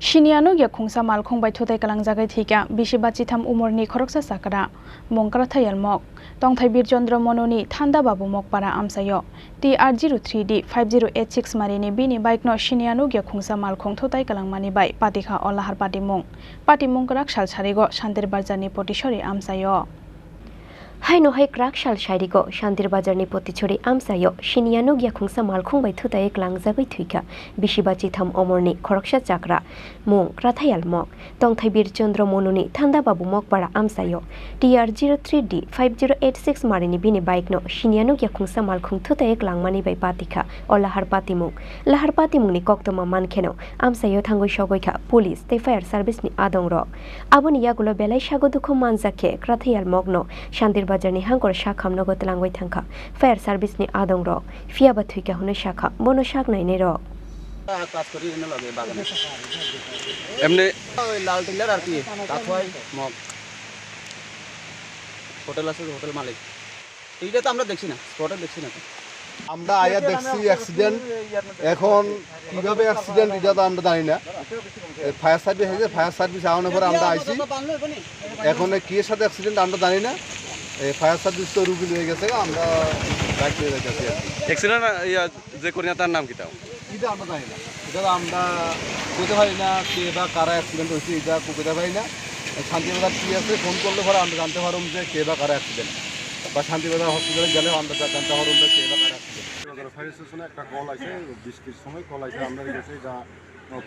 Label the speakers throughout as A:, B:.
A: Shiniano ya khungsa mal khongbai thotai kalang jagai thika bisibachi tham umorni khoroksa sakara mongkara thayal mok tongthai birchandra mononi thanda babu mokpara amsayo TR03D 5086 marini bini bike no Shiniano ya khungsa mal khong thotai kalang mani bai patikha olahar patimong karak sal sarigo Shantir Barzani potishori amsayo
B: Haino hai krak shal shairigo Shantir Bazarni potichori amsayo Shiniano gya khungsa malkhung bai thuta ek langjabai thuika bisibachi tham omorni khoroksha chakra mung krathayal mok tongthai birchandra mononi thanda babu mok para amsayo TR03D 5086 marini bini bike no Shiniano gya khungsa malkhung thuta ek langmani bai patikha o lahar patimung ni koktoma mankheno amsayo thangoi shogoikha police te fire service ni adongro aboni yagulo belai sagodukho manjake krathayal mokno Shantir Bazarni hangkor shakham nogot langwai thangkha fire service ni adong ro fiaba thuika hune shakha bono shak nai ne ro
C: class করি এনে লাগে বাগানে এমনি ওই লাল tiller আর কি কাঠওয়াই mug hotel আছে hotel মালিক এইটা তো আমরা দেখছি না স্পটে দেখছি না
D: আমরা আয়া দেখছি অ্যাক্সিডেন্ট এখন কিভাবে অ্যাক্সিডেন্ট এটা তো আমরা জানি না ফায়ার সার্ভিস হয়েছে ফায়ার সার্ভিস আওয়ানোর পরে আমরা আইছি এখন কি এর সাথে অ্যাক্সিডেন্ট আমরা জানি না ফায়ার সার্ভিস তো রুগী হয়ে গেছে আমরা বাইক নিয়ে যাচ্ছি
C: অ্যাক্সিডেন্ট যে করি না তার নাম কি তাও
D: এটা আমরা জানি না এটা আমরা বুঝতে পারি না কে বা কারা অ্যাক্সিডেন্ট হয়েছে এটা বুঝতে পারি না শান্তিবাজার কি আছে ফোন করলে পরে আমরা জানতে পারব যে কে বা কারা অ্যাক্সিডেন্ট বা শান্তিবাজার হসপিটালে গেলেও আমরা জানতে পারব যে কে বা কারা অ্যাক্সিডেন্ট
E: ফায়ার স্টেশনে একটা কল আছে 20 সময় কল আছে আমরা গেছি যা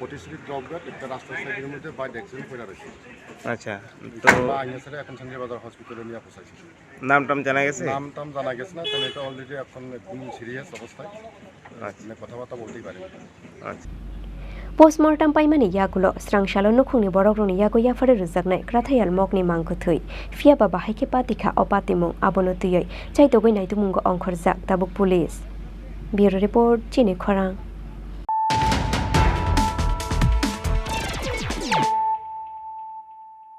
E: পটিশরি ড্রপঘাট একটা রাস্তার সাইডের মধ্যে বাইক অ্যাক্সিডেন্ট করে রয়েছে
F: আচ্ছা তো
E: আইএসএ এখন শান্তিবাজার হসপিটালে নিয়ে পৌঁছাইছি
F: নাম জানা গেছে
E: জানা গেছে না তাহলে এটা অলরেডি এখন একদম সিরিয়াস অবস্থায় আচ্ছা কথাবার্তা বলতেই পারি
F: আচ্ছা
B: postmortem paimani yagulo strangshalo nukhungni borokroni yago yafare rujaknai krathayal mokni mangkho thui fiaba bahaike patikha opatimung abono tuyoi chaitogoi naitumunggo ongkhorjak tabuk police bureau report chini khorang